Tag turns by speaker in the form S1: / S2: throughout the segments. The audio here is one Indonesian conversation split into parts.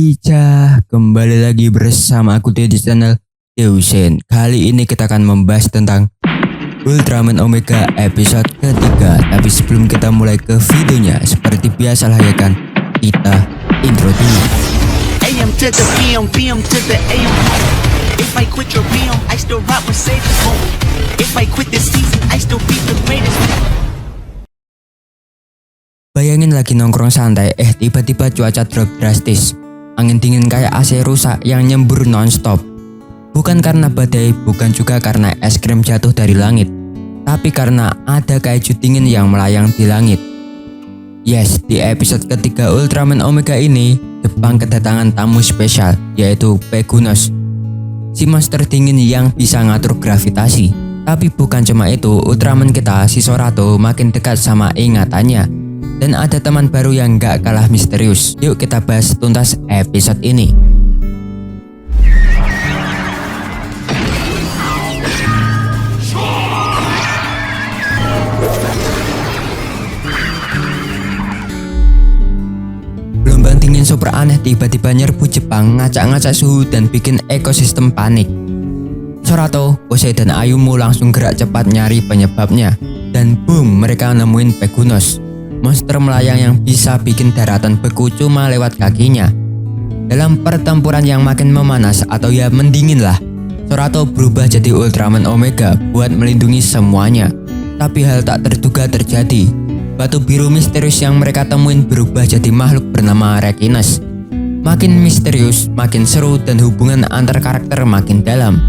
S1: Ica, kembali lagi bersama aku di channel Deusen. Kali ini kita akan membahas tentang Ultraman Omega episode ketiga. Tapi sebelum kita mulai ke videonya, seperti biasa lah ya kan, kita intro dulu.
S2: AM to the PM, PM to the AM. If I quit your PM, I still rock Mercedes. If I quit this season, I still be the greatest.
S1: Bayangin lagi nongkrong santai, tiba-tiba cuaca drop drastis. Angin dingin kayak AC rusak yang nyembur non-stop. Bukan karena badai, bukan juga karena es krim jatuh dari langit, tapi karena ada kaiju dingin yang melayang di langit. Yes, di episode ketiga Ultraman Omega ini, Jepang kedatangan tamu spesial, yaitu Pegunos, si monster dingin yang bisa ngatur gravitasi. Tapi bukan cuma itu, Ultraman kita, si Sorato, makin dekat sama ingatannya. Dan ada teman baru yang gak kalah misterius. Yuk kita bahas tuntas episode ini. Gelombang dingin super aneh tiba-tiba nyerbu Jepang, ngacak-ngacak suhu dan bikin ekosistem panik. Sorato, Kosei dan Ayumu langsung gerak cepat nyari penyebabnya. Dan boom, mereka nemuin Pegunos, monster melayang yang bisa bikin daratan beku cuma lewat kakinya. Dalam pertempuran yang makin memanas atau ya mendingin lah, Sorato berubah jadi Ultraman Omega buat melindungi semuanya. Tapi hal tak terduga terjadi. Batu biru misterius yang mereka temuin berubah jadi makhluk bernama Rekines. Makin misterius, makin seru, dan hubungan antar karakter makin dalam.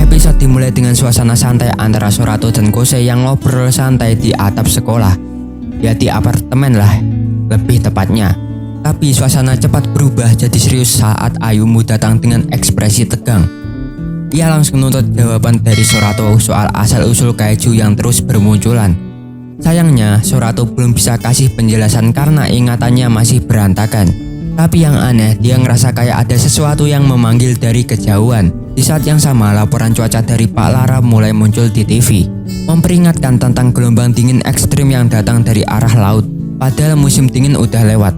S1: Episode dimulai dengan suasana santai antara Sorato dan Kosei yang ngobrol santai di atap sekolah. Ya di apartemen lah, lebih tepatnya. Tapi suasana cepat berubah jadi serius saat Ayumu datang dengan ekspresi tegang. Ia langsung menuntut jawaban dari Sorato soal asal-usul kaiju yang terus bermunculan. Sayangnya, Sorato belum bisa kasih penjelasan karena ingatannya masih berantakan. Tapi yang aneh, dia ngerasa kayak ada sesuatu yang memanggil dari kejauhan. Di saat yang sama, laporan cuaca dari Pak Lara mulai muncul di TV, memperingatkan tentang gelombang dingin ekstrim yang datang dari arah laut. Padahal musim dingin udah lewat.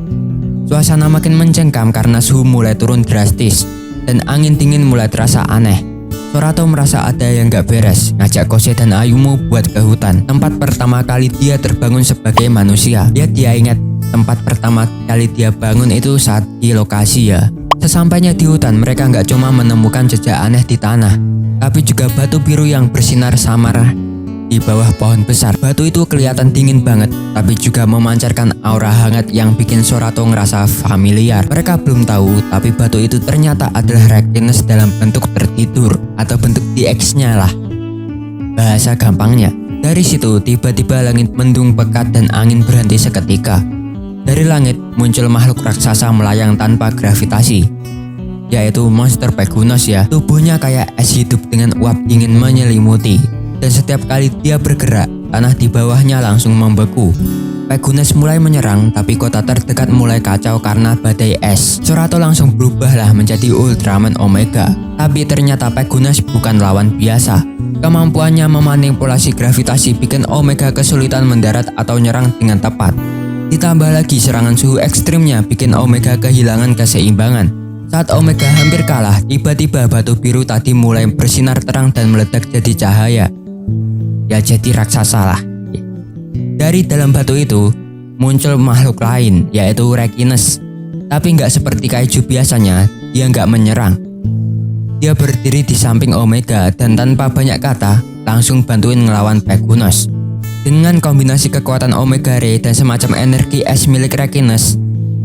S1: Suasana makin mencengkam karena suhu mulai turun drastis, dan angin dingin mulai terasa aneh. Sorato merasa ada yang gak beres, ngajak Kosei dan Ayumu buat ke hutan, tempat pertama kali dia terbangun sebagai manusia. Dia ingat tempat pertama kali dia bangun itu saat di lokasi ya. Sesampainya di hutan, mereka nggak cuma menemukan jejak aneh di tanah, tapi juga batu biru yang bersinar samar di bawah pohon besar. Batu itu kelihatan dingin banget, tapi juga memancarkan aura hangat yang bikin Sorato ngerasa familiar. Mereka belum tahu, tapi batu itu ternyata adalah Rekines dalam bentuk tertidur, atau bentuk DX-nya lah, bahasa gampangnya. Dari situ, tiba-tiba langit mendung pekat dan angin berhenti seketika. Dari langit muncul makhluk raksasa melayang tanpa gravitasi, yaitu monster Pegunos ya. Tubuhnya kayak es hidup dengan uap dingin menyelimuti, dan setiap kali dia bergerak, tanah di bawahnya langsung membeku. Pegunos mulai menyerang, tapi kota terdekat mulai kacau karena badai es. Sorato langsung berubahlah menjadi Ultraman Omega. Tapi ternyata Pegunos bukan lawan biasa. Kemampuannya memanipulasi gravitasi bikin Omega kesulitan mendarat atau nyerang dengan tepat. Ditambah lagi serangan suhu ekstrimnya bikin Omega kehilangan keseimbangan. Saat Omega hampir kalah, tiba-tiba batu biru tadi mulai bersinar terang dan meledak jadi cahaya. Ya jadi raksasa lah. Dari dalam batu itu muncul makhluk lain, yaitu Rekines. Tapi nggak seperti kaiju biasanya, dia nggak menyerang. Dia berdiri di samping Omega dan tanpa banyak kata langsung bantuin ngelawan Pegunos. Dengan kombinasi kekuatan Omega Ray dan semacam energi es milik Rekines,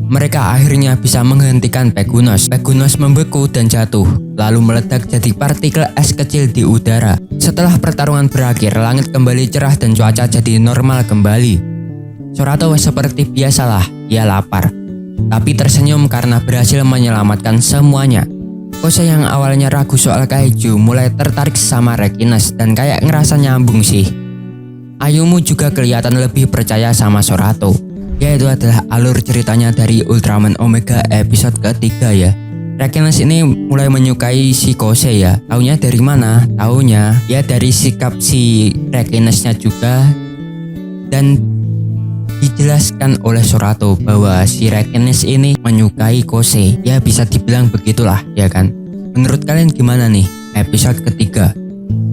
S1: mereka akhirnya bisa menghentikan Pegunos. Pegunos membeku dan jatuh, lalu meledak jadi partikel es kecil di udara. Setelah pertarungan berakhir, langit kembali cerah dan cuaca jadi normal kembali. Sorato seperti biasalah, ia lapar, tapi tersenyum karena berhasil menyelamatkan semuanya. Kosei yang awalnya ragu soal kaiju mulai tertarik sama Rekines dan kayak ngerasa nyambung sih. Ayumu juga kelihatan lebih percaya sama Sorato. Yaitu adalah alur ceritanya dari Ultraman Omega episode ketiga ya. Rekenes ini mulai menyukai si Kosei ya. Taunya dari mana? Taunya ya dari sikap si Rekenesnya juga. Dan dijelaskan oleh Sorato bahwa si Rekenes ini menyukai Kosei. Ya bisa dibilang begitulah ya kan. Menurut kalian gimana nih episode ketiga?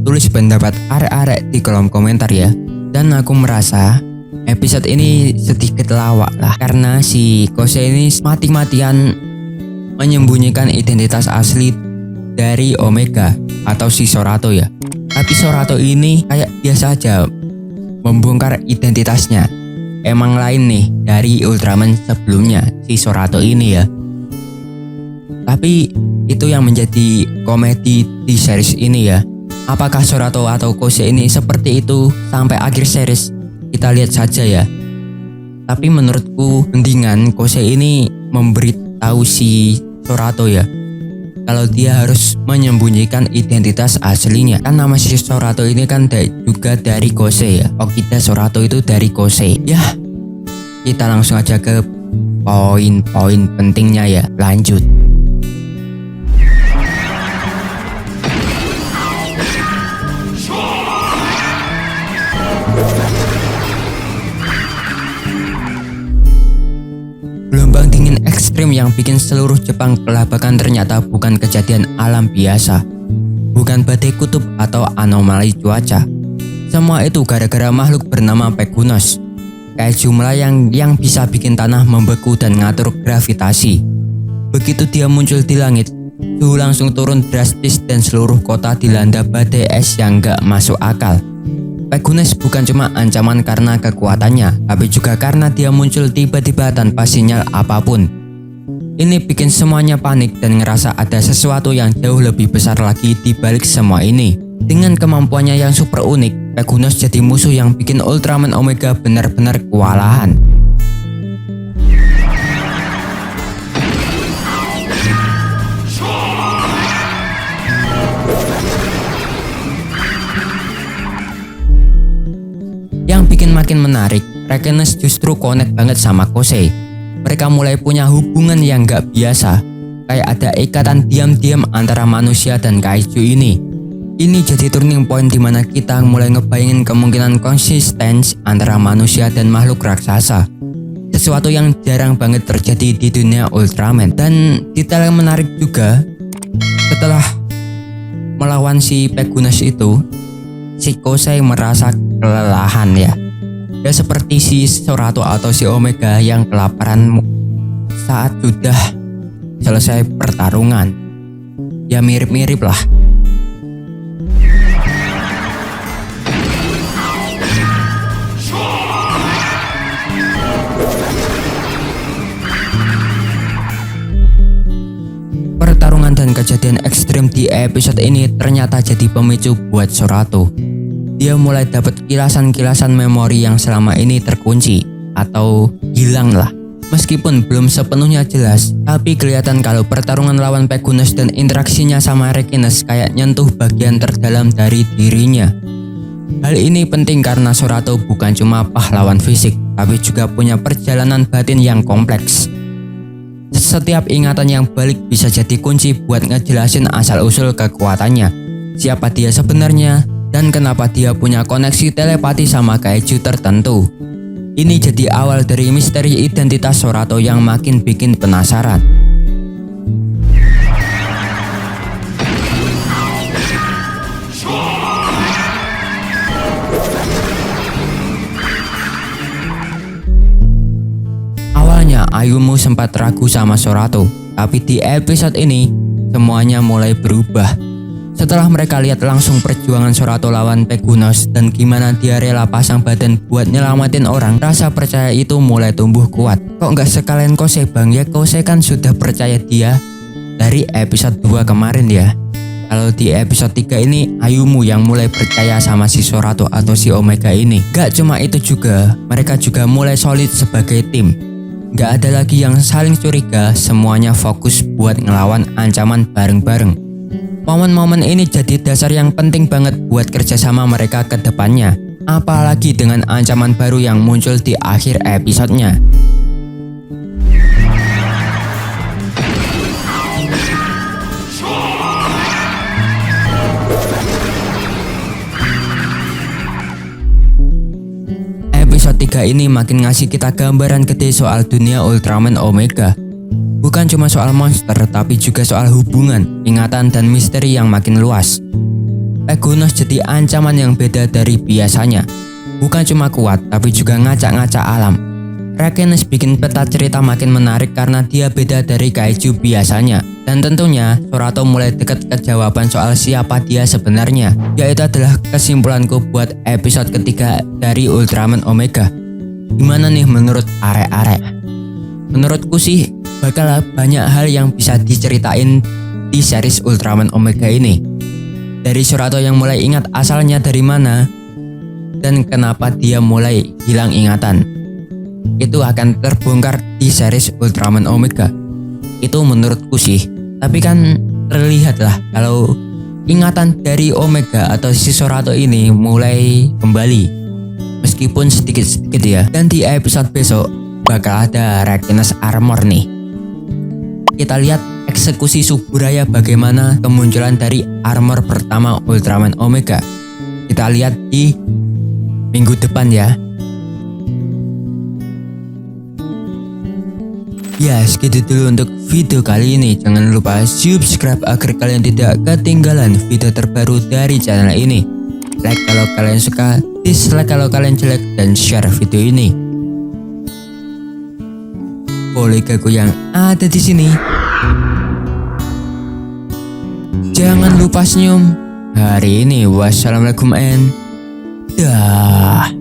S1: Tulis pendapat arek-arek di kolom komentar ya. Dan aku merasa episode ini sedikit lawak lah, karena si Kosei ini mati-matian menyembunyikan identitas asli dari Omega atau si Sorato ya. Tapi Sorato ini kayak biasa aja membongkar identitasnya. Emang lain nih dari Ultraman sebelumnya si Sorato ini ya. Tapi itu yang menjadi komedi di series ini ya. Apakah Sorato atau Kosei ini seperti itu sampai akhir series? Kita lihat saja ya. Tapi menurutku mendingan Kosei ini memberitahu si Sorato ya, kalau dia harus menyembunyikan identitas aslinya. Kan nama si Sorato ini kan juga dari Kosei ya. Okida Sorato itu dari Kosei. Ya, kita langsung aja ke poin-poin pentingnya ya. Lanjut. Gelombang dingin ekstrim yang bikin seluruh Jepang kelabakan ternyata bukan kejadian alam biasa, bukan badai kutub atau anomali cuaca. Semua itu gara-gara makhluk bernama Pegunos, kaiju melayang yang bisa bikin tanah membeku dan ngatur gravitasi. Begitu dia muncul di langit, suhu langsung turun drastis dan seluruh kota dilanda badai es yang gak masuk akal. Pegunos bukan cuma ancaman karena kekuatannya, tapi juga karena dia muncul tiba-tiba tanpa sinyal apapun. Ini bikin semuanya panik dan ngerasa ada sesuatu yang jauh lebih besar lagi di balik semua ini. Dengan kemampuannya yang super unik, Pegunos jadi musuh yang bikin Ultraman Omega benar-benar kewalahan. Yang bikin makin menarik, Rekenes justru connect banget sama Kosei. Mereka mulai punya hubungan yang gak biasa, kayak ada ikatan diam-diam antara manusia dan kaiju ini. Ini jadi turning point dimana kita mulai ngebayangin kemungkinan konsistensi antara manusia dan makhluk raksasa. Sesuatu yang jarang banget terjadi di dunia Ultraman. Dan detail yang menarik juga, setelah melawan si Pegunos itu, si Kosei merasa kelelahan ya. Ya seperti si Sorato atau si Omega yang kelaparan saat sudah selesai pertarungan. Ya mirip-mirip lah. Pertarungan dan kejadian ekstrim di episode ini ternyata jadi pemicu buat Sorato. Dia mulai dapat kilasan-kilasan memori yang selama ini terkunci atau hilang lah. Meskipun belum sepenuhnya jelas, tapi kelihatan kalau pertarungan lawan Pegunos dan interaksinya sama Rekenes kayak nyentuh bagian terdalam dari dirinya. Hal ini penting karena Sorato bukan cuma pahlawan fisik, tapi juga punya perjalanan batin yang kompleks. Setiap ingatan yang balik bisa jadi kunci buat ngejelasin asal-usul kekuatannya, siapa dia sebenarnya, dan kenapa dia punya koneksi telepati sama kaiju tertentu. Ini jadi awal dari misteri identitas Sorato yang makin bikin penasaran. Awalnya Ayumu sempat ragu sama Sorato, tapi di episode ini semuanya mulai berubah. Setelah mereka lihat langsung perjuangan Sorato lawan Pegunos dan gimana dia rela pasang badan buat nyelamatin orang, rasa percaya itu mulai tumbuh kuat. Kok nggak sekalian Kosei bang? Ya Kosei kan sudah percaya dia dari episode 2 kemarin ya. Kalau di episode 3 ini Ayumu yang mulai percaya sama si Sorato atau si Omega ini. Gak cuma itu juga, mereka juga mulai solid sebagai tim. Gak ada lagi yang saling curiga, semuanya fokus buat ngelawan ancaman bareng-bareng. Momen-momen ini jadi dasar yang penting banget buat kerjasama mereka ke depannya. Apalagi dengan ancaman baru yang muncul di akhir episodenya. ketiga ini makin ngasih kita gambaran gede soal dunia Ultraman Omega. Bukan cuma soal monster, tapi juga soal hubungan, ingatan, dan misteri yang makin luas. Pegonos jadi ancaman yang beda dari biasanya. Bukan cuma kuat, tapi juga ngacak-ngacak alam. Rekenes bikin peta cerita makin menarik karena dia beda dari kaiju biasanya. Dan tentunya, Sorato mulai dekat ke jawaban soal siapa dia sebenarnya. Yaitu adalah kesimpulanku buat episode ketiga dari Ultraman Omega. Gimana nih menurut arek-arek? Menurutku sih, bakal banyak hal yang bisa diceritain di series Ultraman Omega ini. Dari Sorato yang mulai ingat asalnya dari mana, dan kenapa dia mulai hilang ingatan. Itu akan terbongkar di series Ultraman Omega. Itu menurutku sih. Tapi kan terlihat lah kalau ingatan dari Omega atau si Sorato ini mulai kembali, meskipun sedikit-sedikit ya. Dan di episode besok bakal ada Rekenes Armor nih. Kita lihat eksekusi Suburaya bagaimana kemunculan dari armor pertama Ultraman Omega. Kita lihat di minggu depan ya. Ya, segitu dulu untuk video kali ini. Jangan lupa subscribe agar kalian tidak ketinggalan video terbaru dari channel ini. Like kalau kalian suka, dislike kalau kalian jelek, dan share video ini. Kolegaku yang ada di sini, jangan lupa senyum. Hari ini wassalamualaikum and dah.